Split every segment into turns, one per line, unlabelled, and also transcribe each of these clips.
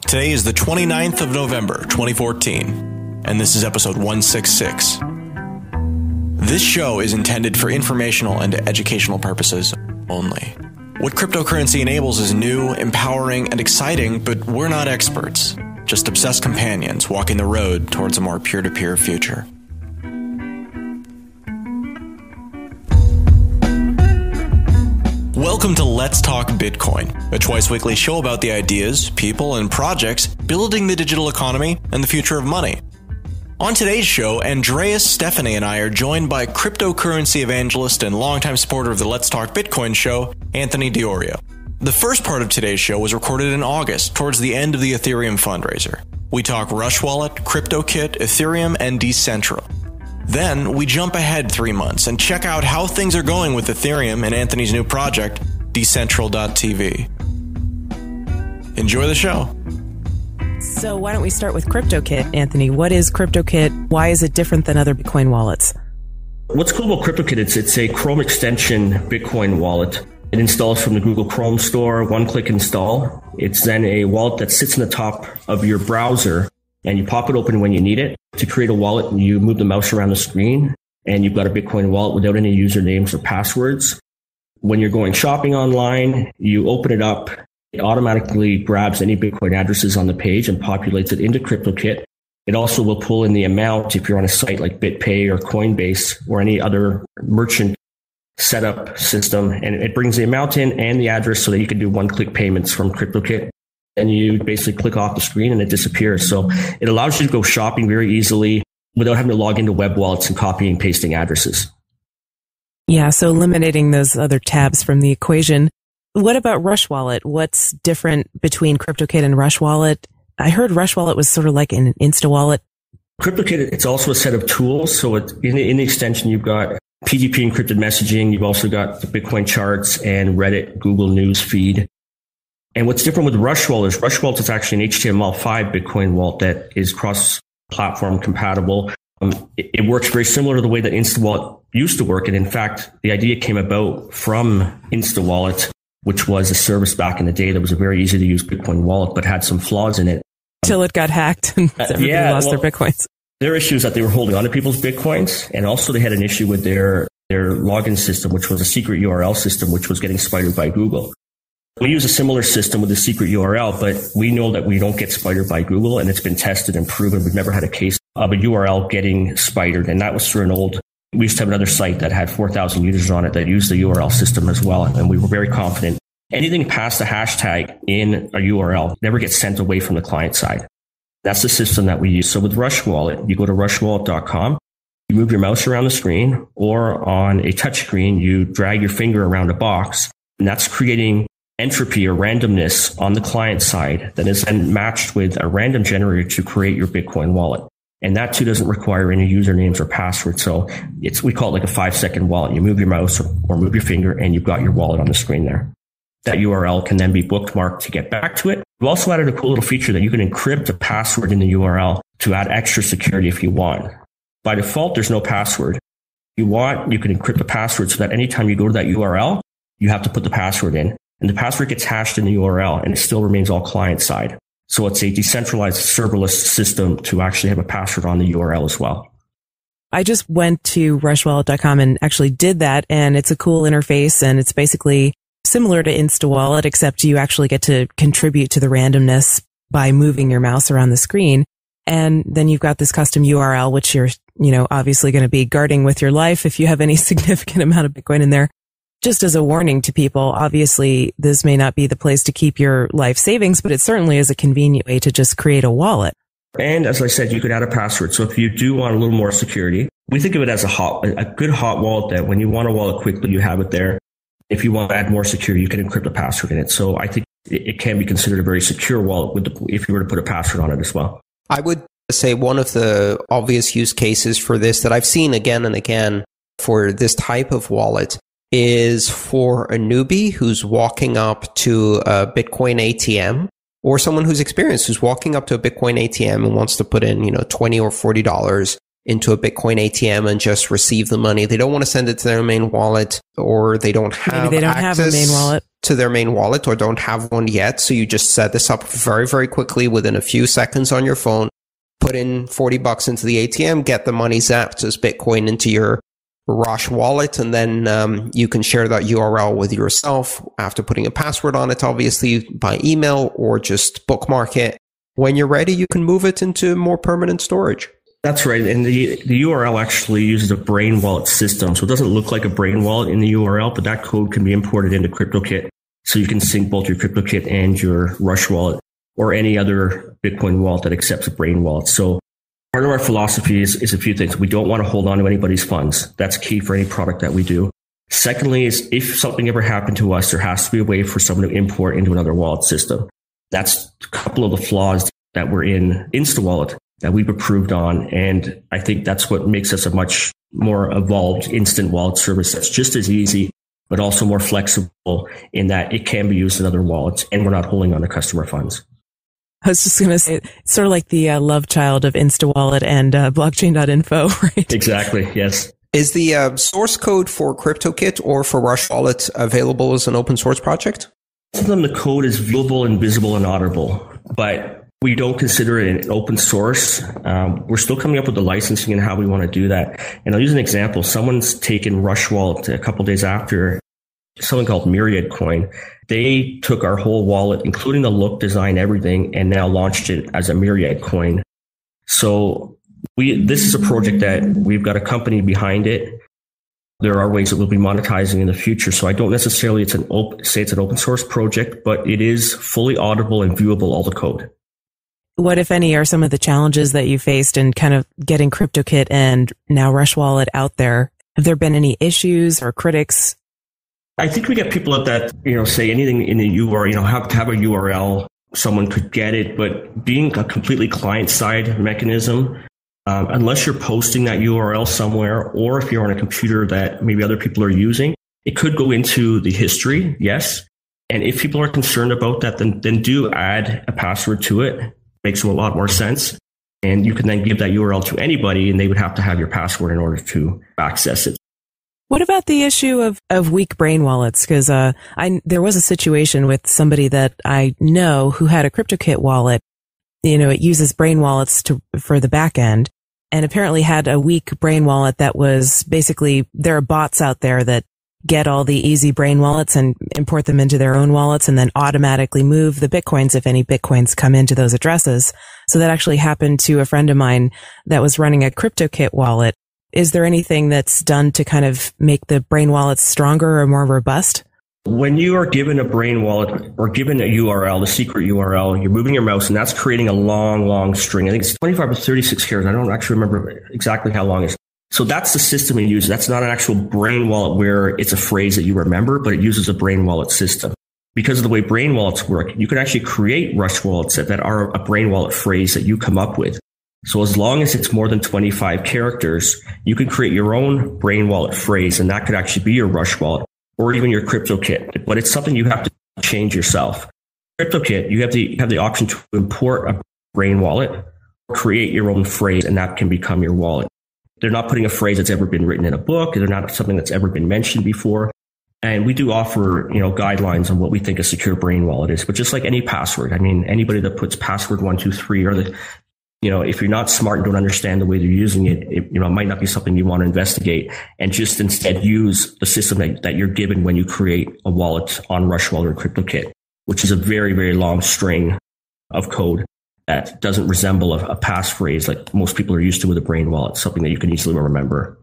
Today is the 29th of November, 2014, and this is episode 166. This show is intended for informational and educational purposes only. What cryptocurrency enables is new, empowering, and exciting, but we're not experts, just obsessed companions walking the road towards a more peer-to-peer future. Welcome to Let's Talk Bitcoin, a twice-weekly show about the ideas, people, and projects building the digital economy and the future of money. On today's show, Andreas, Stephanie, and I are joined by cryptocurrency evangelist and longtime supporter of the Let's Talk Bitcoin show, Anthony Diorio. The first part of today's show was recorded in August, towards the end of the Ethereum fundraiser. We talk Rush Wallet, CryptoKit, Ethereum, and Decentral. Then, we jump ahead 3 months and check out how things are going with Ethereum and Anthony's new project, Decentral.tv. Enjoy the show.
So why don't we start with CryptoKit, Anthony? What is CryptoKit? Why is it different than other Bitcoin wallets?
What's cool about CryptoKit is it's a Chrome extension Bitcoin wallet. It installs from the Google Chrome store, one-click install. It's then a wallet that sits in the top of your browser, and you pop it open when you need it. To create a wallet, you move the mouse around the screen, and you've got a Bitcoin wallet without any usernames or passwords. When you're going shopping online, you open it up. It automatically grabs any Bitcoin addresses on the page and populates it into CryptoKit. It also will pull in the amount if you're on a site like BitPay or Coinbase or any other merchant setup system. And it brings the amount in and the address so that you can do one-click payments from CryptoKit. And you basically click off the screen and it disappears. So it allows you to go shopping very easily without having to log into web wallets and copying and pasting addresses.
Yeah, so eliminating those other tabs from the equation. What about Rush Wallet? What's different between CryptoKit and Rush Wallet? I heard Rush Wallet was sort of like an Insta wallet.
CryptoKit, it's also a set of tools. So in the extension, you've got PGP encrypted messaging. You've also got the Bitcoin charts and Reddit, Google News feed. And what's different with Rush Wallet is Rush Wallet is actually an HTML5 Bitcoin wallet that is cross-platform compatible. It works very similar to the way that InstaWallet used to work. And in fact, the idea came about from InstaWallet, which was a service back in the day that was a very easy to use Bitcoin wallet, but had some flaws in it.
Till it got hacked and everybody lost their Bitcoins.
Their issue is that they were holding on to people's Bitcoins. And also they had an issue with their login system, which was a secret URL system, which was getting spidered by Google. We use a similar system with a secret URL, but we know that we don't get spidered by Google, and it's been tested and proven. We've never had a case of a URL getting spidered, and that was through we used to have another site that had 4,000 users on it that used the URL system as well, and we were very confident. Anything past the hashtag in a URL never gets sent away from the client side. That's the system that we use. So with Rush Wallet, you go to rushwallet.com, you move your mouse around the screen, or on a touch screen, you drag your finger around a box, and that's creating entropy or randomness on the client side that is then matched with a random generator to create your Bitcoin wallet. And that too doesn't require any usernames or passwords. So we call it like a 5-second wallet. You move your mouse or move your finger and you've got your wallet on the screen there. That URL can then be bookmarked to get back to it. We've also added a cool little feature that you can encrypt a password in the URL to add extra security if you want. By default, there's no password. If you want, you can encrypt the password so that anytime you go to that URL, you have to put the password in. And the password gets hashed in the URL and it still remains all client side. So it's a decentralized serverless system to actually have a password on the URL as well.
I just went to rushwallet.com and actually did that. And it's a cool interface. And it's basically similar to InstaWallet, except you actually get to contribute to the randomness by moving your mouse around the screen. And then you've got this custom URL, which you're, obviously going to be guarding with your life if you have any significant amount of Bitcoin in there. Just as a warning to people, obviously, this may not be the place to keep your life savings, but it certainly is a convenient way to just create a wallet.
And as I said, you could add a password. So if you do want a little more security, we think of it as a good hot wallet that when you want a wallet quickly, you have it there. If you want to add more security, you can encrypt a password in it. So I think it can be considered a very secure wallet if you were to put a password on it as well.
I would say one of the obvious use cases for this that I've seen again and again for this type of wallet is for a newbie who's walking up to a Bitcoin ATM, or someone who's experienced who's walking up to a Bitcoin ATM and wants to put in, $20 or $40 into a Bitcoin ATM and just receive the money. They don't want to send it to their main wallet, or they don't have
have a main wallet
to their main wallet, or don't have one yet. So you just set this up very, very quickly within a few seconds on your phone, put in $40 into the ATM, get the money zapped as Bitcoin into your Rush wallet, and then you can share that URL with yourself after putting a password on it, obviously by email, or just bookmark it. When you're ready, you can move it into more permanent storage.
That's right. And the URL actually uses a Brain Wallet system. So it doesn't look like a Brain Wallet in the URL, but that code can be imported into CryptoKit. So you can sync both your CryptoKit and your Rush wallet or any other Bitcoin wallet that accepts a Brain Wallet. So part of our philosophy is a few things. We don't want to hold on to anybody's funds. That's key for any product that we do. Secondly is if something ever happened to us, there has to be a way for someone to import into another wallet system. That's a couple of the flaws that were in InstaWallet that we've improved on. And I think that's what makes us a much more evolved instant wallet service that's just as easy, but also more flexible in that it can be used in other wallets and we're not holding on to customer funds.
I was just going to say, it's sort of like the love child of InstaWallet and blockchain.info, right?
Exactly, yes.
Is the source code for CryptoKit or for Rush Wallet available as an open source project?
Some of them, the code is viewable, invisible, and audible, but we don't consider it an open source. We're still coming up with the licensing and how we want to do that. And I'll use an example. Someone's taken Rush Wallet a couple of days after, something called Myriad Coin. They took our whole wallet, including the look, design, everything, and now launched it as a Myriad Coin. So this is a project that we've got a company behind it. There are ways that we'll be monetizing in the future. So I don't necessarily say it's an open source project, but it is fully audible and viewable, all the code.
What, if any, are some of the challenges that you faced in kind of getting CryptoKit and now Rush Wallet out there? Have there been any issues or critics?
I think we get people that, say anything in the URL, have to have a URL, someone could get it, but being a completely client-side mechanism, unless you're posting that URL somewhere, or if you're on a computer that maybe other people are using, it could go into the history, yes. And if people are concerned about that, then do add a password to it. Makes a lot more sense. And you can then give that URL to anybody, and they would have to have your password in order to access it.
What about the issue of weak brain wallets? Because there was a situation with somebody that I know who had a CryptoKit wallet. It uses brain wallets for the back end, and apparently had a weak brain wallet that was basically, there are bots out there that get all the easy brain wallets and import them into their own wallets and then automatically move the Bitcoins if any Bitcoins come into those addresses. So that actually happened to a friend of mine that was running a CryptoKit wallet. Is there anything that's done to kind of make the brain wallets stronger or more robust?
When you are given a brain wallet or given a URL, the secret URL, you're moving your mouse and that's creating a long, long string. I think it's 25 or 36 characters. I don't actually remember exactly how long it is. So that's the system you use. That's not an actual brain wallet where it's a phrase that you remember, but it uses a brain wallet system. Because of the way brain wallets work, you can actually create Rush wallets that are a brain wallet phrase that you come up with. So as long as it's more than 25 characters, you can create your own brain wallet phrase, and that could actually be your Rush wallet or even your CryptoKit. But it's something you have to change yourself. CryptoKit, you have the option to import a brain wallet, create your own phrase, and that can become your wallet. They're not putting a phrase that's ever been written in a book. They're not something that's ever been mentioned before. And we do offer, guidelines on what we think a secure brain wallet is. But just like any password, I mean, anybody that puts password 123 or if you're not smart and don't understand the way they're using it, it might not be something you want to investigate, and just instead use the system that you're given when you create a wallet on Rush Wallet or CryptoKit, which is a very, very long string of code that doesn't resemble a passphrase like most people are used to with a brain wallet, something that you can easily remember.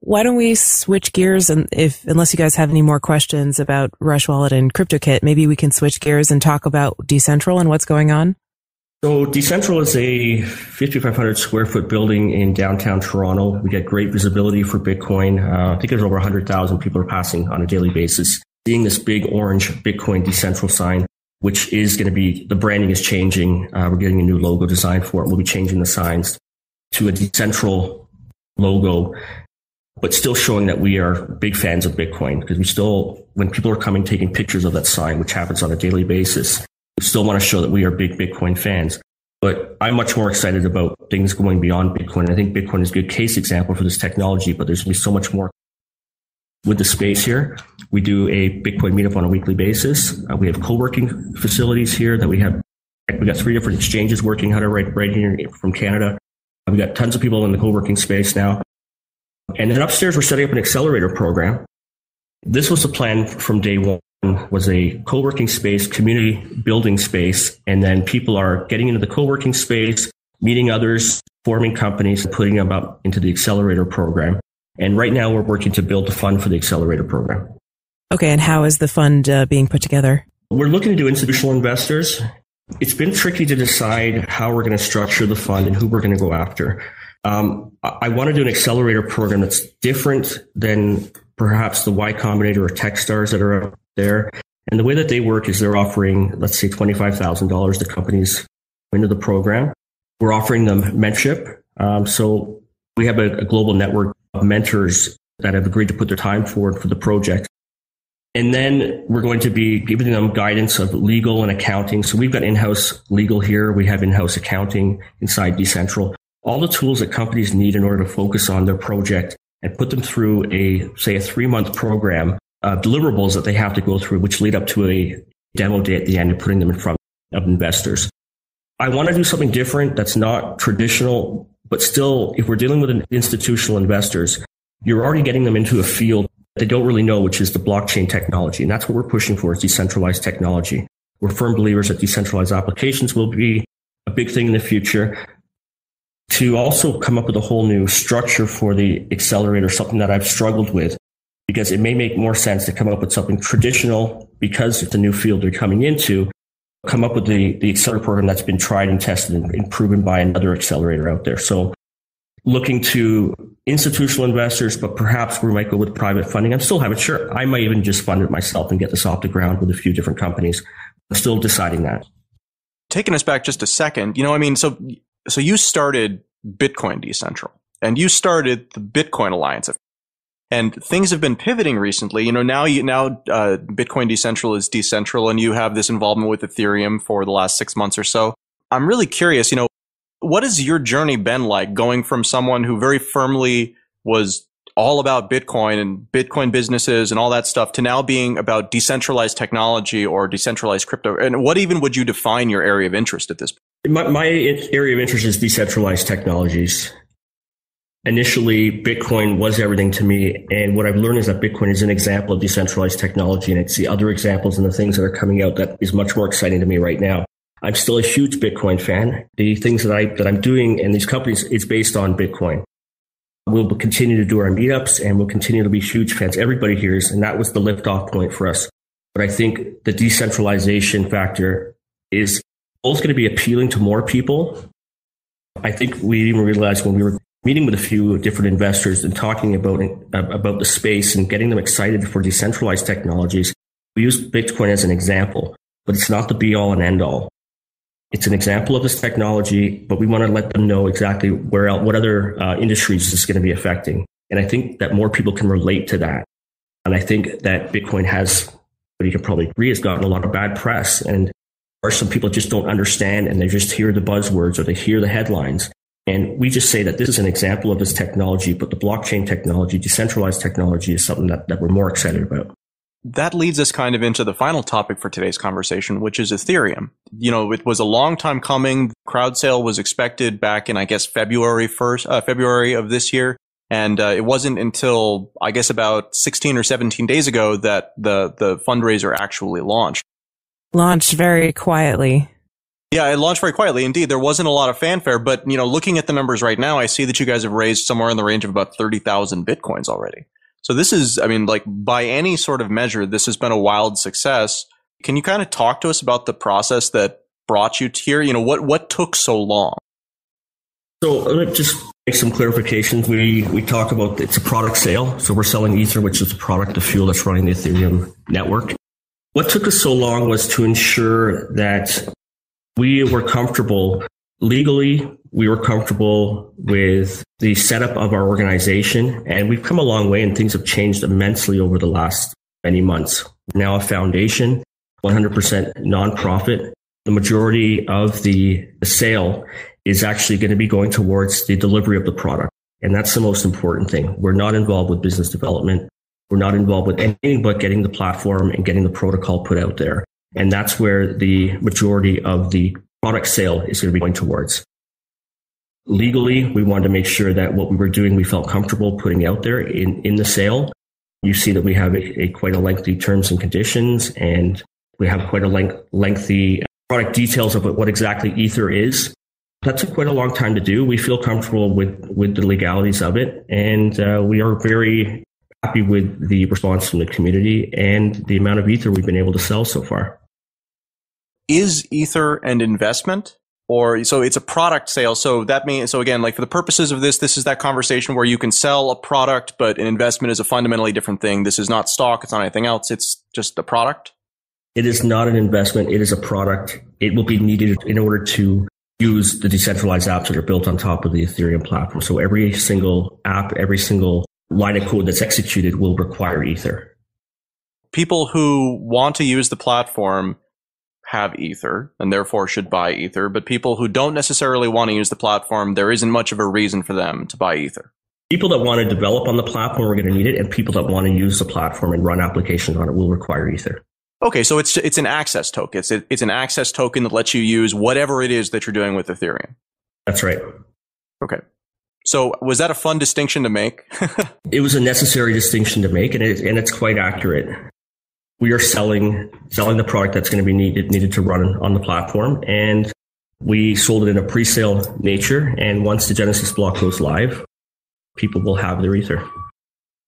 Why don't we switch gears, and unless you guys have any more questions about Rush Wallet and CryptoKit, maybe we can switch gears and talk about Decentral and what's going on?
So Decentral is a 5,500 square foot building in downtown Toronto. We get great visibility for Bitcoin. I think there's over 100,000 people are passing on a daily basis, seeing this big orange Bitcoin Decentral sign, which is going to be, the branding is changing. We're getting a new logo design for it. We'll be changing the signs to a Decentral logo, but still showing that we are big fans of Bitcoin, because we still, when people are coming taking pictures of that sign, which happens on a daily basis, we still want to show that we are big Bitcoin fans. But I'm much more excited about things going beyond Bitcoin. I think Bitcoin is a good case example for this technology, but there's going to be so much more with the space here. We do a Bitcoin meetup on a weekly basis. We have co-working facilities here that we got 3 different exchanges working out of right here from Canada. We got tons of people in the co-working space now. And then upstairs, we're setting up an accelerator program. This was the plan from day one, was a co-working space, community building space. And then people are getting into the co-working space, meeting others, forming companies, and putting them up into the accelerator program. And right now we're working to build the fund for the accelerator program.
Okay. And how is the fund being put together?
We're looking to do institutional investors. It's been tricky to decide how we're going to structure the fund and who we're going to go after. I want to do an accelerator program that's different than perhaps the Y Combinator or Techstars that are out there. And the way that they work is they're offering, let's say, $25,000 to companies into the program. We're offering them mentorship. So we have a global network of mentors that have agreed to put their time forward for the project. And then we're going to be giving them guidance of legal and accounting. So we've got in-house legal here. We have in-house accounting inside Decentral. All the tools that companies need in order to focus on their project and put them through a 3-month program of deliverables that they have to go through, which lead up to a demo day at the end and putting them in front of investors. I want to do something different that's not traditional, but still, if we're dealing with institutional investors, you're already getting them into a field they don't really know, which is the blockchain technology. And that's what we're pushing for, is decentralized technology. We're firm believers that decentralized applications will be a big thing in the future. To also come up with a whole new structure for the accelerator, something that I've struggled with, because it may make more sense to come up with something traditional because it's a new field they're coming into, come up with the accelerator program that's been tried and tested and proven by another accelerator out there. So looking to institutional investors, but perhaps we might go with private funding. I'm still haven't sure. I might even just fund it myself and get this off the ground with a few different companies. I'm still deciding that.
Taking us back just a second, so you started Bitcoin Decentral and you started the Bitcoin Alliance, and things have been pivoting recently. Now Bitcoin Decentral is Decentral, and you have this involvement with Ethereum for the last 6 months or so. I'm really curious, what has your journey been like, going from someone who very firmly was all about Bitcoin and Bitcoin businesses and all that stuff to now being about decentralized technology or decentralized crypto? And what even would you define your area of interest at this point?
My area of interest is decentralized technologies. Initially, Bitcoin was everything to me. And what I've learned is that Bitcoin is an example of decentralized technology. And it's the other examples and the things that are coming out that is much more exciting to me right now. I'm still a huge Bitcoin fan. The things that I'm doing in these companies is based on Bitcoin. We'll continue to do our meetups, and we'll continue to be huge fans. Everybody here is, and that was the liftoff point for us. But I think the decentralization factor is both going to be appealing to more people. I think we even realized when we were meeting with a few different investors and talking about the space and getting them excited for decentralized technologies, we used Bitcoin as an example, but it's not the be all and end all. It's an example of this technology, but we want to let them know exactly what other industries this is going to be affecting. And I think that more people can relate to that. And I think that Bitcoin has, but you can probably agree, has gotten a lot of bad press. And or some people just don't understand, and they just hear the buzzwords or they hear the headlines. And we just say that this is an example of this technology, but the blockchain technology, decentralized technology, is something that we're more excited about.
That leads us kind of into the final topic for today's conversation, which is Ethereum. It was a long time coming. Crowd sale was expected back in, I guess, February of this year. And it wasn't until, I guess, about 16 or 17 days ago that the fundraiser actually launched.
Launched very quietly.
Yeah, it launched very quietly. Indeed, there wasn't a lot of fanfare. But, looking at the numbers right now, I see that you guys have raised somewhere in the range of about 30,000 Bitcoins already. So this is, by any sort of measure, this has been a wild success. Can you kind of talk to us about the process that brought you here? What took so long?
So let me just make some clarifications. We talk about it's a product sale. So we're selling Ether, which is the product, the fuel that's running the Ethereum network. What took us so long was to ensure that we were comfortable legally. We were comfortable with the setup of our organization, and we've come a long way, and things have changed immensely over the last many months. We're now a foundation, 100% nonprofit. the majority of the sale is actually going to be going towards the delivery of the product. And that's the most important thing. We're not involved with business development. We're not involved with anything but getting the platform and getting the protocol put out there. And that's where the majority of the product sale is going to be going towards. Legally, we wanted to make sure that what we were doing, we felt comfortable putting out there in the sale. You see that we have quite a lengthy terms and conditions, and we have quite a lengthy product details of what exactly Ether is. That took quite a long time to do. We feel comfortable with the legalities of it, and we are very happy with the response from the community and the amount of Ether we've been able to sell so far.
Is Ether an investment? Or so it's a product sale. So that means, so again, like for the purposes of this is that conversation where you can sell a product, but an investment is a fundamentally different thing. This is not stock. It's not anything else. It's just a product.
It is not an investment. It is a product. It will be needed in order to use the decentralized apps that are built on top of the Ethereum platform. So every single app, every single line of code that's executed will require Ether.
People who want to use the platform have Ether and therefore should buy Ether, but people who don't necessarily want to use the platform, there isn't much of a reason for them to buy Ether.
People that want to develop on the platform are going to need it, and people that want to use the platform and run applications on it will require Ether.
Okay, so it's an access token. It's an access token that lets you use whatever it is that you're doing with Ethereum.
That's right.
Okay. So was that a fun distinction to make?
It was a necessary distinction to make, and it's quite accurate. We are selling the product that's going to be needed to run on the platform. And we sold it in a pre-sale nature. And once the Genesis block goes live, people will have their Ether.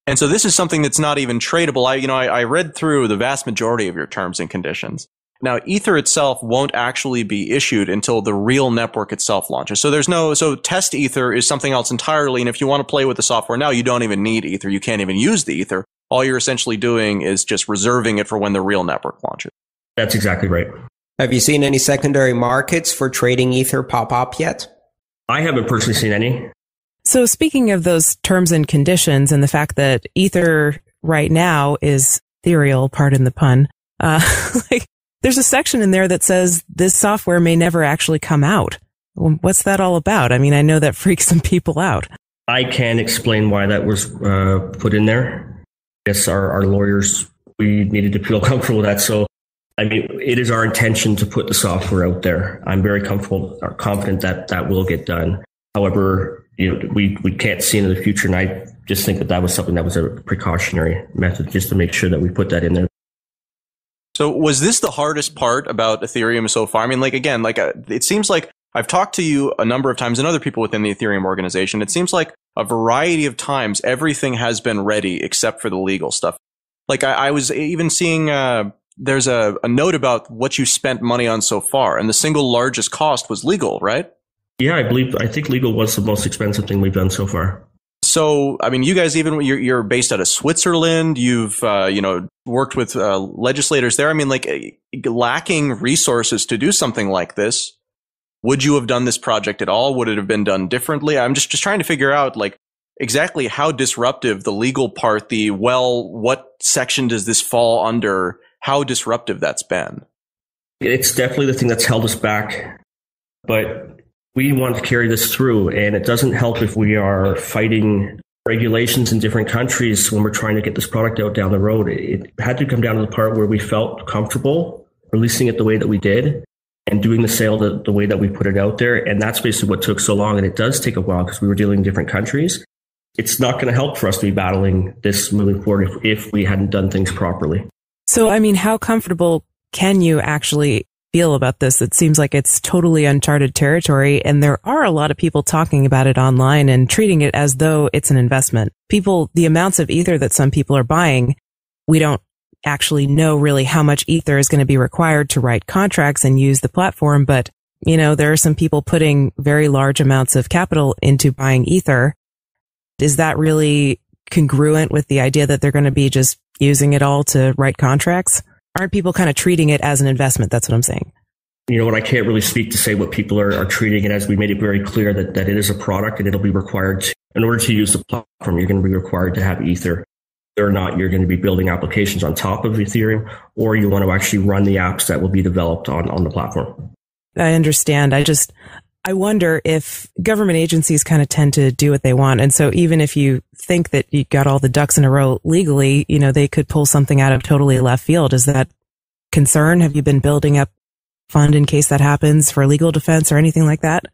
And so this is something that's not even tradable. I read through the vast majority of your terms and conditions. Now, Ether itself won't actually be issued until the real network itself launches. So so test Ether is something else entirely. And if you want to play with the software now, you don't even need Ether. You can't even use the Ether. All you're essentially doing is just reserving it for when the real network launches.
That's exactly right.
Have you seen any secondary markets for trading Ether pop up yet?
I haven't personally seen any.
So speaking of those terms and conditions and the fact that Ether right now is ethereal, pardon the pun, there's a section in there that says this software may never actually come out. What's that all about? I mean, I know that freaks some people out.
I can't explain why that was put in there. Yes, our lawyers, we needed to feel comfortable with that. So, I mean, it is our intention to put the software out there. I'm very confident that will get done. However, we can't see into the future, and I just think that was something that was a precautionary method just to make sure that we put that in there.
So was this the hardest part about Ethereum so far? I mean, it seems like I've talked to you a number of times and other people within the Ethereum organization. It seems like a variety of times, everything has been ready except for the legal stuff. Like I was even seeing, there's a note about what you spent money on so far, and the single largest cost was legal, right?
Yeah, I think legal was the most expensive thing we've done so far.
So, I mean, you guys, even you're based out of Switzerland. You've, worked with legislators there. I mean, lacking resources to do something like this. Would you have done this project at all? Would it have been done differently? I'm just trying to figure out exactly how disruptive the legal part, what section does this fall under? How disruptive that's been?
It's definitely the thing that's held us back, but we want to carry this through, and it doesn't help if we are fighting regulations in different countries when we're trying to get this product out down the road. It had to come down to the part where we felt comfortable releasing it the way that we did and doing the sale the way that we put it out there. And that's basically what took so long. And it does take a while because we were dealing in different countries. It's not going to help for us to be battling this moving forward if we hadn't done things properly.
So, I mean, how comfortable can you actually feel about this? It seems like it's totally uncharted territory, and there are a lot of people talking about it online and treating it as though it's an investment. The amounts of Ether that some people are buying, we don't actually know really how much Ether is going to be required to write contracts and use the platform. But, there are some people putting very large amounts of capital into buying Ether. Is that really congruent with the idea that they're going to be just using it all to write contracts? Aren't people kind of treating it as an investment? That's what I'm saying.
You know what? I can't really speak to say what people are treating it as. We made it very clear that it is a product and it'll be required in order to use the platform, you're going to be required to have Ether. Whether or not you're going to be building applications on top of Ethereum, or you want to actually run the apps that will be developed on the platform.
I understand. I wonder if government agencies kind of tend to do what they want. And so even if you think that you got all the ducks in a row legally, they could pull something out of totally left field. Is that concern? Have you been building up fund in case that happens for legal defense or anything like that?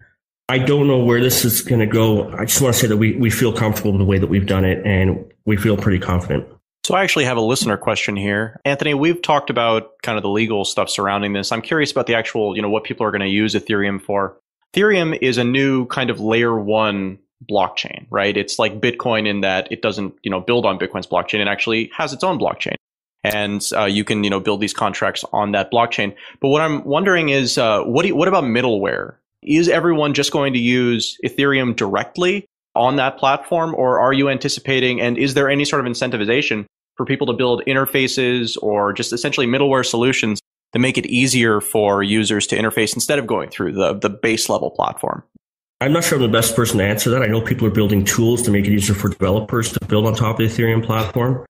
I don't know where this is going to go. I just want to say that we feel comfortable with the way that we've done it, and we feel pretty confident.
So I actually have a listener question here. Anthony, we've talked about kind of the legal stuff surrounding this. I'm curious about the actual, what people are going to use Ethereum for. Ethereum is a new kind of layer one blockchain, right? It's like Bitcoin in that it doesn't, build on Bitcoin's blockchain. It actually has its own blockchain. And you can, build these contracts on that blockchain. But what I'm wondering is, what about middleware? Is everyone just going to use Ethereum directly on that platform, or are you anticipating, and is there any sort of incentivization for people to build interfaces or just essentially middleware solutions that make it easier for users to interface instead of going through the base level platform?
I'm not sure I'm the best person to answer that. I know people are building tools to make it easier for developers to build on top of the Ethereum platform.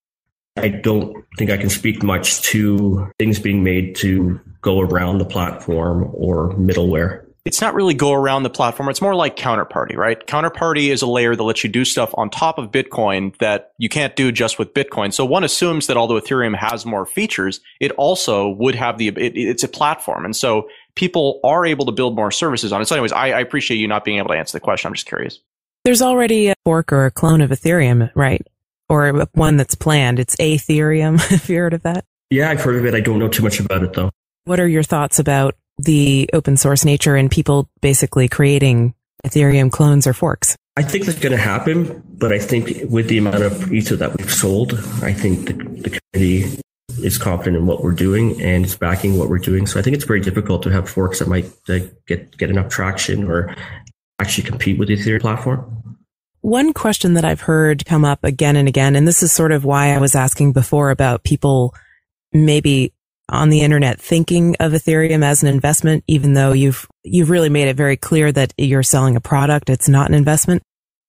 I don't think I can speak much to things being made to go around the platform or middleware.
It's not really go around the platform. It's more like Counterparty, right? Counterparty is a layer that lets you do stuff on top of Bitcoin that you can't do just with Bitcoin. So one assumes that although Ethereum has more features, it also would have it's a platform. And so people are able to build more services on it. So anyways, I appreciate you not being able to answer the question. I'm just curious.
There's already a fork or a clone of Ethereum, right? Or one that's planned. It's Aetherium. Have you heard of that?
Yeah, I've heard of it. I don't know too much about it, though.
What are your thoughts about the open source nature and people basically creating Ethereum clones or forks?
I think that's going to happen, but I think with the amount of Ether that we've sold, I think the community is confident in what we're doing and is backing what we're doing. So I think it's very difficult to have forks that might get enough traction or actually compete with the Ethereum platform.
One question that I've heard come up again and again, and this is sort of why I was asking before about people maybe on the internet thinking of Ethereum as an investment, even though you've really made it very clear that you're selling a product, it's not an investment.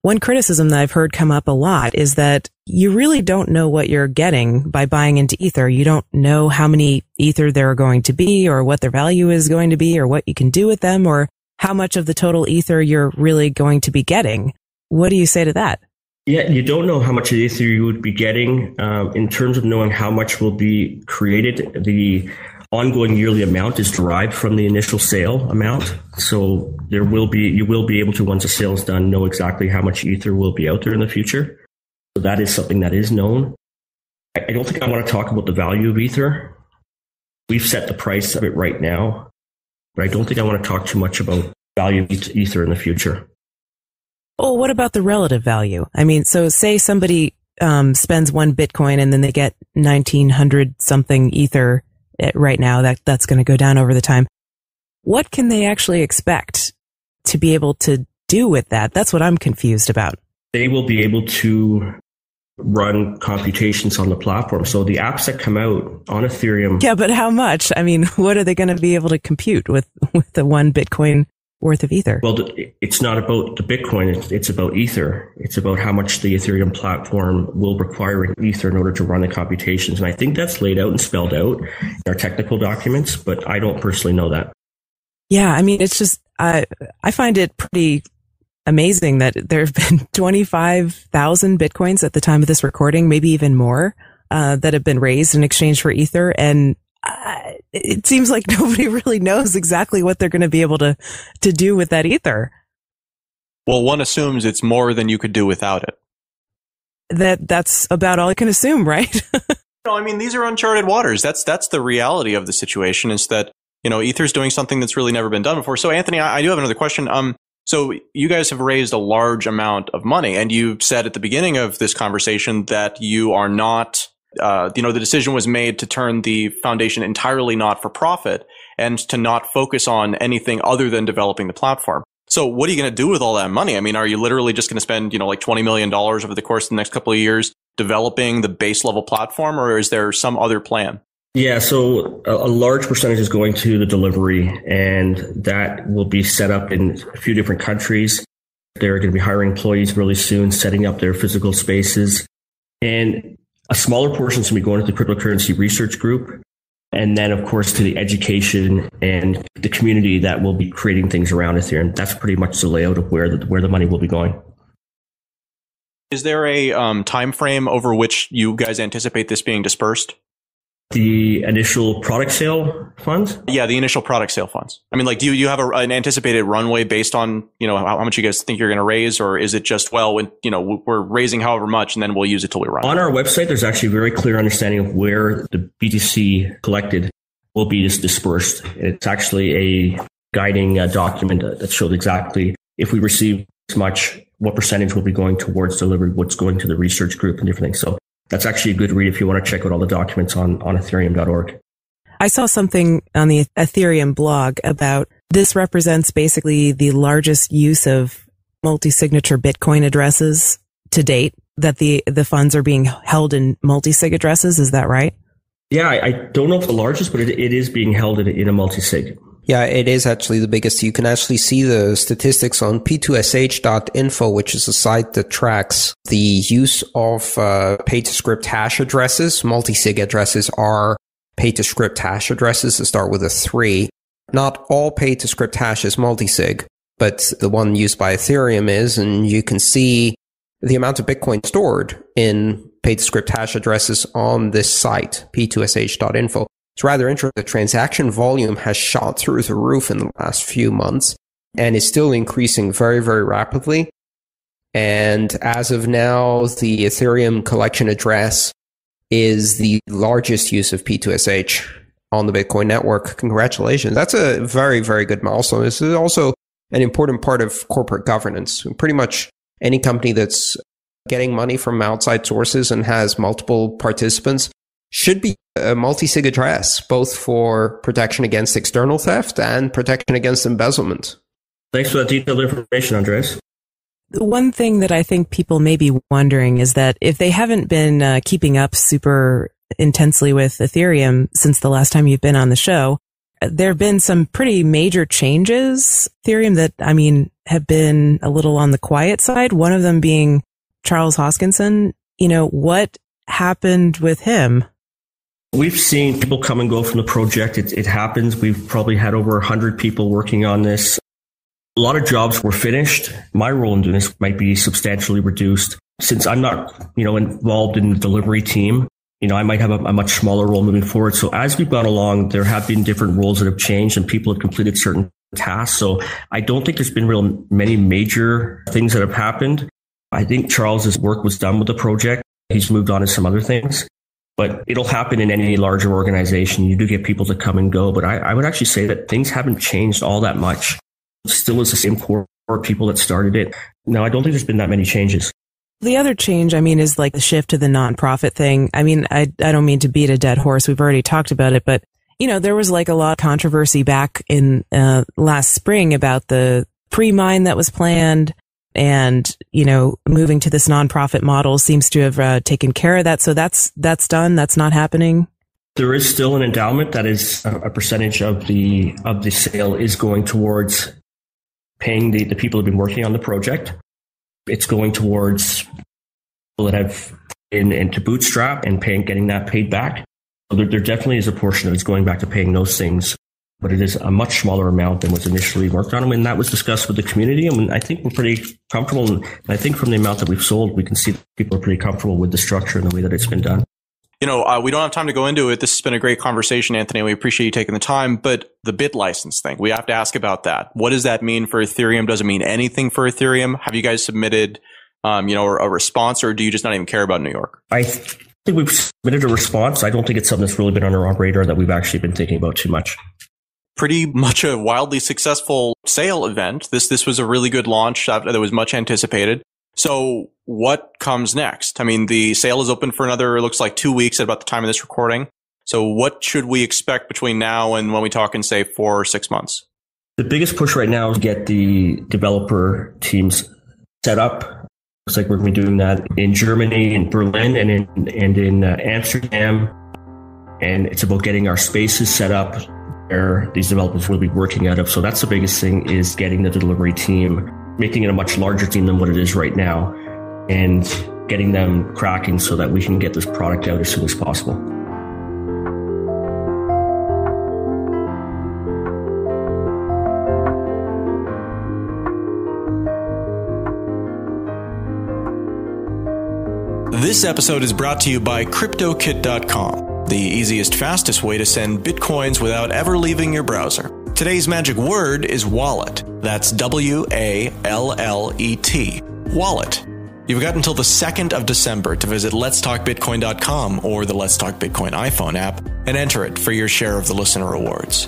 One criticism that I've heard come up a lot is that you really don't know what you're getting by buying into Ether. You don't know how many Ether there are going to be, or what their value is going to be, or what you can do with them, or how much of the total Ether you're really going to be getting. What do you say to that?
Yeah, you don't know how much of Ether you would be getting. In terms of knowing how much will be created, the ongoing yearly amount is derived from the initial sale amount. So you will be able to, once a sale is done, know exactly how much Ether will be out there in the future. So that is something that is known. I don't think I want to talk about the value of Ether. We've set the price of it right now, but I don't think I want to talk too much about value of Ether in the future.
Well, what about the relative value? I mean, so say somebody spends one Bitcoin and then they get 1900 something Ether right now. That's going to go down over the time. What can they actually expect to be able to do with that? That's what I'm confused about.
They will be able to run computations on the platform. So the apps that come out on Ethereum.
Yeah, but how much? I mean, what are they going to be able to compute with the one Bitcoin worth of Ether?
Well, it's not about the Bitcoin. It's about Ether. It's about how much the Ethereum platform will require in Ether in order to run the computations. And I think that's laid out and spelled out in our technical documents, but I don't personally know that.
Yeah, I mean, it's just, I find it pretty amazing that there have been 25,000 Bitcoins at the time of this recording, maybe even more, that have been raised in exchange for Ether. And it seems like nobody really knows exactly what they're going to be able to do with that Ether.
Well, one assumes it's more than you could do without it.
That's about all I can assume, right?
No, I mean, these are uncharted waters. That's the reality of the situation, is that, Ether's doing something that's really never been done before. So, Anthony, I do have another question. So you guys have raised a large amount of money, and you said at the beginning of this conversation that you are not, the decision was made to turn the foundation entirely not for profit and to not focus on anything other than developing the platform. So what are you going to do with all that money? I mean, are you literally just going to spend, like $20 million over the course of the next couple of years developing the base level platform, or is there some other plan?
Yeah, so a large percentage is going to the delivery, and that will be set up in a few different countries. They're going to be hiring employees really soon, setting up their physical spaces. And a smaller portion is going to be going to the cryptocurrency research group. And then, of course, to the education and the community that will be creating things around Ethereum. That's pretty much the layout of where the money will be going.
Is there a time frame over which you guys anticipate this being dispersed?
The initial product sale funds?
Yeah, the initial product sale funds. I mean, like, do you have an anticipated runway based on, how much you guys think you're going to raise? Or is it just, when, we're raising however much and then we'll use it till we run?
On our website, there's actually a very clear understanding of where the BTC collected will be dispersed. It's actually a guiding document that shows exactly if we receive this much, what percentage will be going towards delivery, what's going to the research group and different things. So that's actually a good read if you want to check out all the documents on ethereum.org.
I saw something on the Ethereum blog about this represents basically the largest use of multi-signature Bitcoin addresses to date, that the funds are being held in multi-sig addresses. Is that right?
Yeah, I don't know if the largest, but it is being held in a multi-sig.
Yeah, it is actually the biggest. You can actually see the statistics on p2sh.info, which is a site that tracks the use of pay-to-script hash addresses. Multi-sig addresses are pay-to-script hash addresses that start with a 3. Not all pay-to-script hash is multi-sig, but the one used by Ethereum is, and you can see the amount of Bitcoin stored in pay-to-script hash addresses on this site, p2sh.info. It's rather interesting. The transaction volume has shot through the roof in the last few months and is still increasing very, very rapidly. And as of now, the Ethereum collection address is the largest use of P2SH on the Bitcoin network. Congratulations. That's a very, very good milestone. This is also an important part of corporate governance. Pretty much any company that's getting money from outside sources and has multiple participants should be a multi-sig address, both for protection against external theft and protection against embezzlement.
Thanks for that detailed information, Andreas.
The one thing that I think people may be wondering is that if they haven't been keeping up super intensely with Ethereum since the last time you've been on the show, there have been some pretty major changes, Ethereum, that, have been a little on the quiet side. One of them being Charles Hoskinson. What happened with him?
We've seen people come and go from the project. It happens. We've probably had over 100 people working on this. A lot of jobs were finished. My role in doing this might be substantially reduced. Since I'm not, involved in the delivery team, I might have a much smaller role moving forward. So as we've gone along, there have been different roles that have changed and people have completed certain tasks. So I don't think there's been many major things that have happened. I think Charles's work was done with the project. He's moved on to some other things. But it'll happen in any larger organization. You do get people to come and go. But I would actually say that things haven't changed all that much. It still is the same core people that started it. No, I don't think there's been that many changes.
The other change, is like the shift to the nonprofit thing. I don't mean to beat a dead horse. We've already talked about it. But, there was like a lot of controversy back in last spring about the pre-mine that was planned. And, moving to this nonprofit model seems to have taken care of that. So that's done. That's not happening.
There is still an endowment that is a percentage of the sale is going towards paying the people who've been working on the project. It's going towards people that have been into Bootstrap and getting that paid back. So there definitely is a portion that is going back to paying those things. But it is a much smaller amount than was initially worked on. And that was discussed with the community. I think we're pretty comfortable. And I think from the amount that we've sold, we can see that people are pretty comfortable with the structure and the way that it's been done.
We don't have time to go into it. This has been a great conversation, Anthony. We appreciate you taking the time. But the BitLicense thing, we have to ask about that. What does that mean for Ethereum? Does it mean anything for Ethereum? Have you guys submitted, a response, or do you just not even care about New York?
I think we've submitted a response. I don't think it's something that's really been on our radar that we've actually been thinking about too much.
Pretty much a wildly successful sale event. This was a really good launch that was much anticipated. So what comes next? The sale is open for another, it looks like 2 weeks at about the time of this recording. So what should we expect between now and when we talk in, say, 4 or 6 months?
The biggest push right now is get the developer teams set up. Looks like we're going to be doing that in Germany, in Berlin, and in Amsterdam. And it's about getting our spaces set up where these developers will be working out of. So that's the biggest thing, is getting the delivery team, making it a much larger team than what it is right now, and getting them cracking so that we can get this product out as soon as possible.
This episode is brought to you by CryptoKit.com, the easiest, fastest way to send Bitcoins without ever leaving your browser. Today's magic word is wallet. That's WALLET. Wallet. You've got until the 2nd of December to visit letstalkbitcoin.com or the Let's Talk Bitcoin iPhone app and enter it for your share of the listener rewards.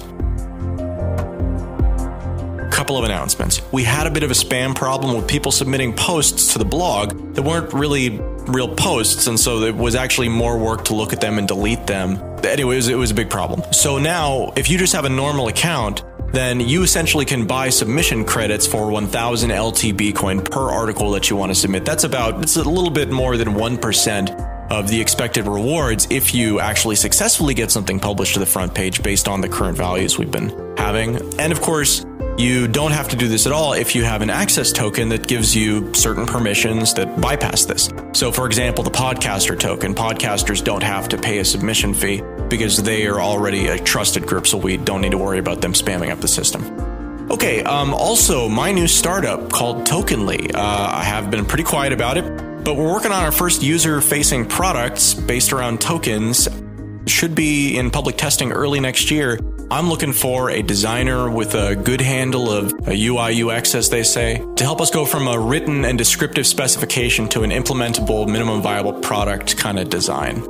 Couple of announcements. We had a bit of a spam problem with people submitting posts to the blog that weren't really real posts, and so it was actually more work to look at them and delete them. Anyways, it was a big problem. So now, if you just have a normal account, then you essentially can buy submission credits for 1,000 LT Bitcoin per article that you want to submit. It's a little bit more than 1% of the expected rewards if you actually successfully get something published to the front page based on the current values we've been having. And of course, you don't have to do this at all if you have an access token that gives you certain permissions that bypass this. So for example, the podcaster token, podcasters don't have to pay a submission fee because they are already a trusted group, so we don't need to worry about them spamming up the system. Okay, also my new startup called Tokenly. I have been pretty quiet about it, but we're working on our first user-facing products based around tokens. Should be in public testing early next year. I'm looking for a designer with a good handle of a UI UX, as they say, to help us go from a written and descriptive specification to an implementable minimum viable product kind of design.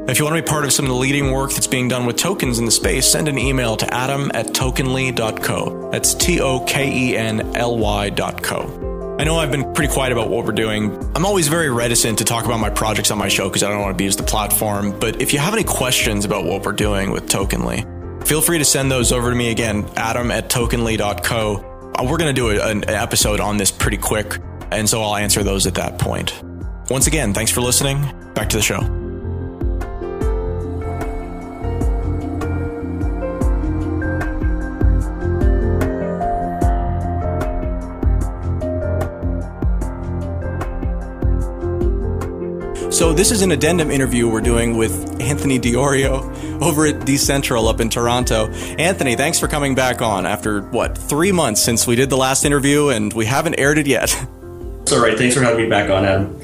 If you want to be part of some of the leading work that's being done with tokens in the space, send an email to adam@tokenly.co. That's TOKENLY.co. I know I've been pretty quiet about what we're doing. I'm always very reticent to talk about my projects on my show because I don't want to abuse the platform. But if you have any questions about what we're doing with Tokenly, feel free to send those over to me again, adam@tokenly.co. We're going to do an episode on this pretty quick, and so I'll answer those at that point. Once again, thanks for listening. Back to the show. So this is an addendum interview we're doing with Anthony Diorio over at Decentral up in Toronto. Anthony, thanks for coming back on after, 3 months since we did the last interview, and we haven't aired it yet.
It's all right. Thanks for having me back on, Adam.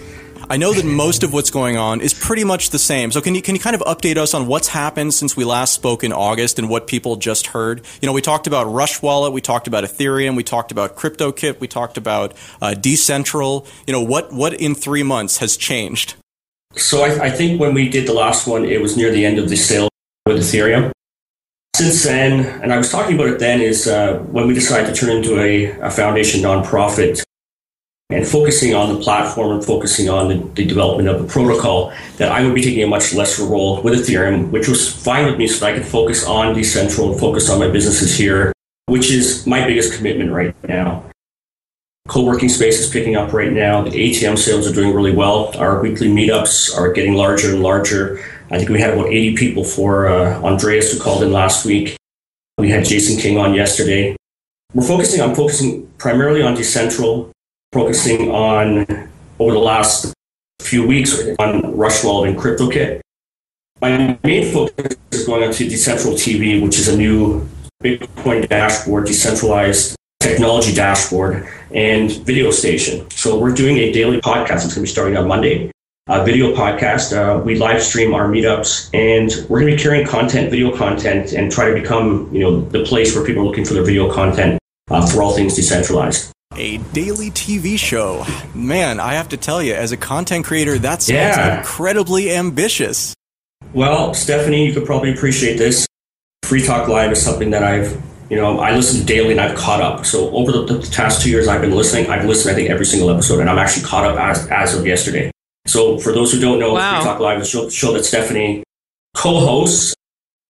I know that most of what's going on is pretty much the same. So can you kind of update us on what's happened since we last spoke in August and what people just heard? You know, we talked about Rush Wallet, we talked about Ethereum, we talked about CryptoKit, we talked about Decentral. You know, what in 3 months has changed?
So I think when we did the last one, it was near the end of the sale with Ethereum. Since then, and I was talking about it then, is when we decided to turn into a foundation nonprofit and focusing on the platform and focusing on the development of the protocol, that I would be taking a much lesser role with Ethereum, which was fine with me so that I could focus on Decentral and focus on my businesses here, which is my biggest commitment right now. Co-working space is picking up right now. The ATM sales are doing really well. Our weekly meetups are getting larger and larger. I think we had about 80 people for Andreas, who called in last week. We had Jason King on yesterday. I'm focusing primarily on Decentral, focusing on, over the last few weeks, on Rush Wallet and CryptoKit. My main focus is going on to Decentral TV, which is a new Bitcoin dashboard, decentralized technology dashboard, and video station. So we're doing a daily podcast. It's going to be starting on Monday. A video podcast. We live stream our meetups, and we're going to be carrying content, video content, and try to become, the place where people are looking for their video content for all things decentralized.
A daily TV show. Man, I have to tell you, as a content creator, that sounds incredibly ambitious.
Well, Stephanie, you could probably appreciate this. Free Talk Live is something that I listen daily and I've caught up. So over the past 2 years I've listened, I think, every single episode, and I'm actually caught up as of yesterday. So for those who don't know, Free Talk Live is a show that Stephanie co-hosts,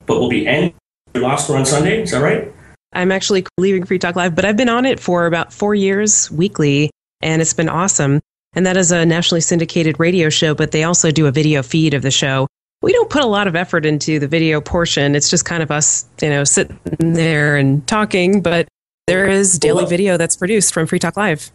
but will be ending your last one on Sunday. Is that right?
I'm actually leaving Free Talk Live, but I've been on it for about 4 years weekly, and it's been awesome. And that is a nationally syndicated radio show, but they also do a video feed of the show. We don't put a lot of effort into the video portion. It's just kind of us, sitting there and talking, but there is daily video that's produced from Free Talk Live.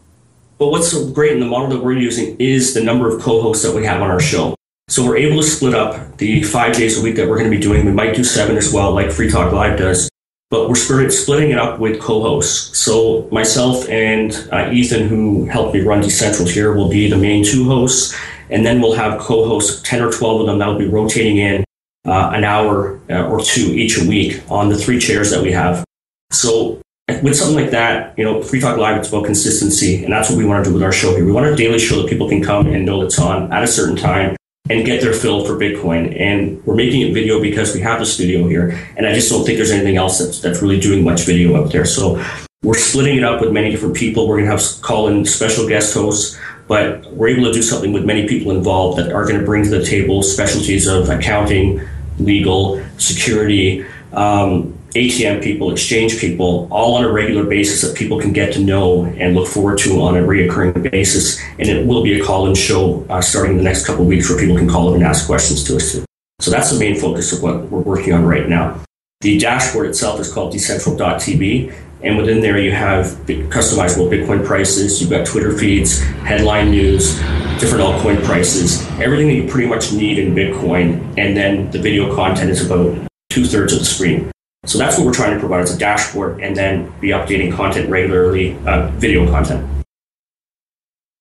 But what's so great in the model that we're using is the number of co-hosts that we have on our show. So we're able to split up the 5 days a week that we're going to be doing. We might do 7 as well, like Free Talk Live does. But we're splitting it up with co-hosts. So myself and Ethan, who helped me run Decentral here, will be the main 2 hosts. And then we'll have co-hosts, 10 or 12 of them, that will be rotating in an hour or two each a week on the 3 chairs that we have. So with something like that, Free Talk Live, it's about consistency, and that's what we want to do with our show here. We want a daily show that people can come and know it's on at a certain time and get their fill for Bitcoin. And we're making it video because we have the studio here, and I just don't think there's anything else that's really doing much video out there. So we're splitting it up with many different people. We're going to have call-in special guest hosts, but we're able to do something with many people involved that are going to bring to the table specialties of accounting, legal, security, ATM people, exchange people, all on a regular basis that people can get to know and look forward to on a reoccurring basis. And it will be a call-in show starting in the next couple of weeks where people can call in and ask questions to us too. So that's the main focus of what we're working on right now. The dashboard itself is called Decentral.tv, and within there you have customizable Bitcoin prices, you've got Twitter feeds, headline news, different altcoin prices, everything that you pretty much need in Bitcoin, and then the video content is about 2/3 of the screen. So that's what we're trying to provide as a dashboard, and then be updating content regularly, video content.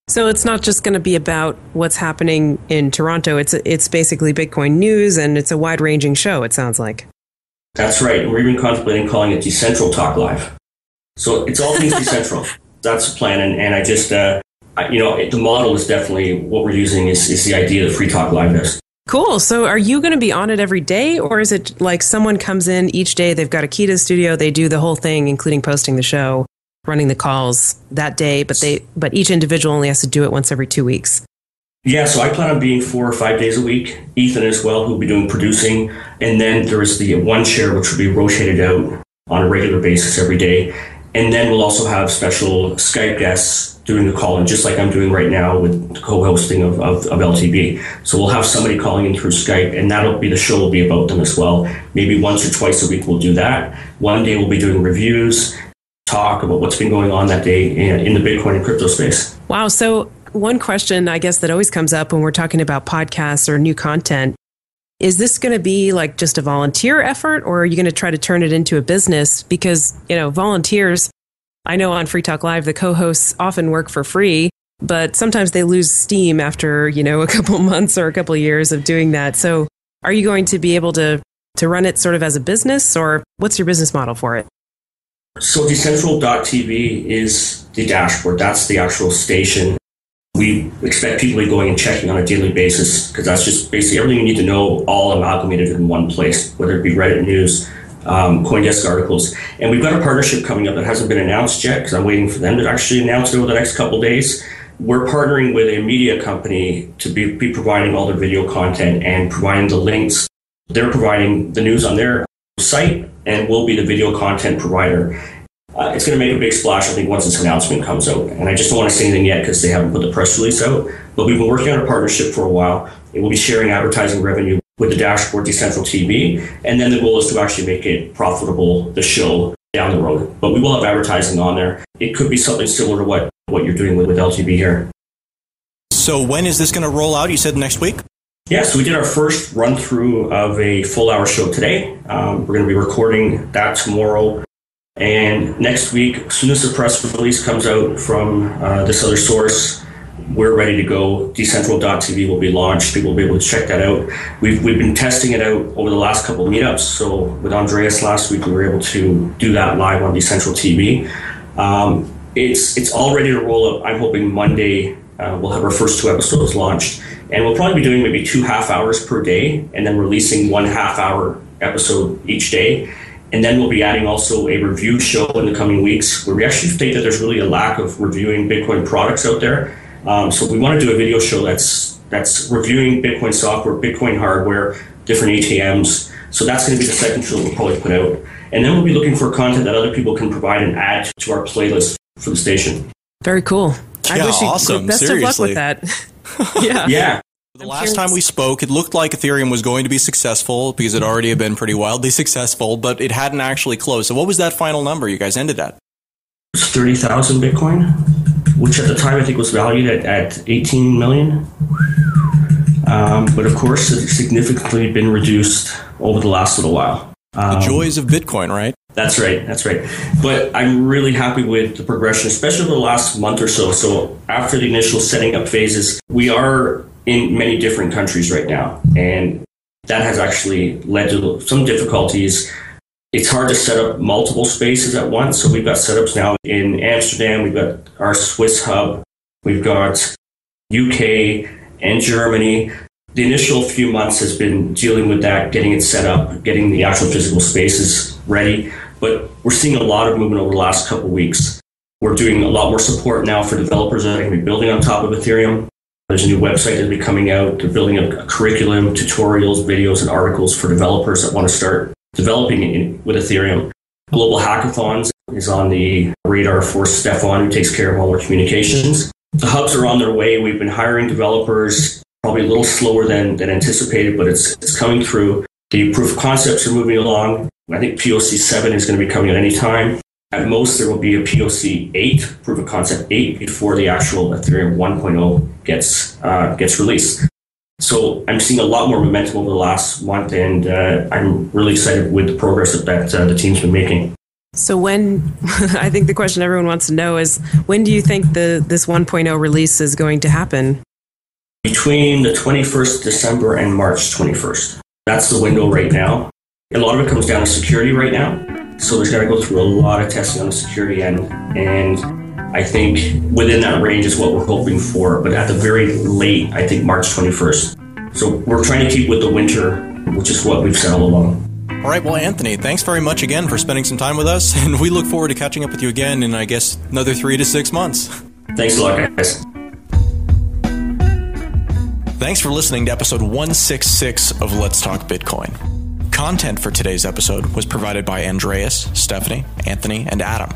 So it's not just going to be about what's happening in Toronto. It's basically Bitcoin news, and it's a wide-ranging show, it sounds like.
That's right. We're even contemplating calling it Decentral Talk Live. So it's all things decentral. That's the plan. And I just, the model is definitely what we're using is the idea that Free Talk Live does.
Cool. So are you going to be on it every day, or is it like someone comes in each day, they've got a key to the studio, they do the whole thing, including posting the show, running the calls that day, but each individual only has to do it once every 2 weeks?
Yeah, so I plan on being 4 or 5 days a week. Ethan as well, who'll be doing producing. And then there is the one chair, which will be rotated out on a regular basis every day. And then we'll also have special Skype guests doing the call-in, just like I'm doing right now with the co-hosting of LTB. So we'll have somebody calling in through Skype, and the show will be about them as well. Maybe once or twice a week we'll do that. One day we'll be doing reviews, talk about what's been going on that day in the Bitcoin and crypto space.
Wow. So one question, I guess, that always comes up when we're talking about podcasts or new content, is this going to be like just a volunteer effort, or are you going to try to turn it into a business? Because, volunteers, I know on Free Talk Live, the co-hosts often work for free, but sometimes they lose steam after, a couple months or a couple of years of doing that. So are you going to be able to run it sort of as a business, or what's your business model for it?
So Decentral.tv is the dashboard. That's the actual station. We expect people to be going and checking on a daily basis, because that's just basically everything you need to know, all amalgamated in one place, whether it be Reddit news, CoinDesk articles. And we've got a partnership coming up that hasn't been announced yet, because I'm waiting for them to actually announce it over the next couple of days. We're partnering with a media company to be providing all their video content and providing the links. They're providing the news on their site, and we'll be the video content provider. It's going to make a big splash, I think, once this announcement comes out. And I just don't want to say anything yet because they haven't put the press release out. But we've been working on a partnership for a while. It will be sharing advertising revenue with the dashboard Decentral TV. And then the goal is to actually make it profitable, the show, down the road. But we will have advertising on there. It could be something similar to what you're doing with LTB here.
So when is this going to roll out? You said next week?
Yeah, so we did our first run through of a full hour show today. We're going to be recording that tomorrow. And next week, as soon as the press release comes out from this other source, we're ready to go. Decentral.tv will be launched. People will be able to check that out. We've been testing it out over the last couple of meetups. So with Andreas last week, we were able to do that live on Decentral TV. It's all ready to roll out. I'm hoping Monday we'll have our first 2 episodes launched. And we'll probably be doing maybe 2 half-hours per day, and then releasing 1 half-hour episode each day. And then we'll be adding also a review show in the coming weeks, where we actually think that there's really a lack of reviewing Bitcoin products out there. So we want to do a video show that's reviewing Bitcoin software, Bitcoin hardware, different ATMs. So that's going to be the second show we'll probably put out. And then we'll be looking for content that other people can provide and add to our playlist for the station.
Very cool.
Yeah, awesome.
Best
Seriously.
of luck with that.
Yeah.
The last time we spoke, it looked like Ethereum was going to be successful because it already had been pretty wildly successful, but it hadn't actually closed. So what was that final number you guys ended at?
It was 30,000 Bitcoin, which at the time I think was valued at 18 million. But of course, it's significantly been reduced over the last little while.
The joys of Bitcoin, right?
That's right. But I'm really happy with the progression, especially over the last month or so. So after the initial setting up phases, we are in many different countries right now. And that has actually led to some difficulties. It's hard to set up multiple spaces at once. So we've got setups now in Amsterdam. We've got our Swiss hub. We've got UK and Germany. The initial few months has been dealing with that, getting it set up, getting the actual physical spaces ready. But we're seeing a lot of movement over the last couple of weeks. We're doing a lot more support now for developers that are going to be building on top of Ethereum. There's a new website that'll be coming out. They're building a curriculum, tutorials, videos, and articles for developers that want to start developing with Ethereum. Global Hackathons is on the radar for Stefan, who takes care of all our communications. The hubs are on their way. We've been hiring developers, probably a little slower than anticipated, but it's coming through. The proof of concepts are moving along. I think POC 7 is going to be coming at any time. At most, there will be a POC 8, proof of concept 8, before the actual Ethereum 1.0 gets released. So I'm seeing a lot more momentum over the last month, and I'm really excited with the progress that the team's been making.
So when, I think the question everyone wants to know is, when do you think this 1.0 release is going to happen?
Between the 21st December and March 21st. That's the window right now. A lot of it comes down to security right now. So there's got to go through a lot of testing on the security end. And I think within that range is what we're hoping for. But at the very late, I think March 21st. So we're trying to keep with the winter, which is what we've said all along.
All right, well, Anthony, thanks very much again for spending some time with us. And we look forward to catching up with you again in, I guess, another 3 to 6 months.
Thanks a lot, guys.
Thanks for listening to episode 166 of Let's Talk Bitcoin. Content for today's episode was provided by Andreas, Stephanie, Anthony, and Adam.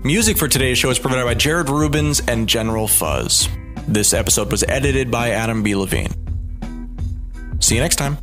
Music for today's show is provided by Jared Rubens and General Fuzz. This episode was edited by Adam B. Levine. See you next time.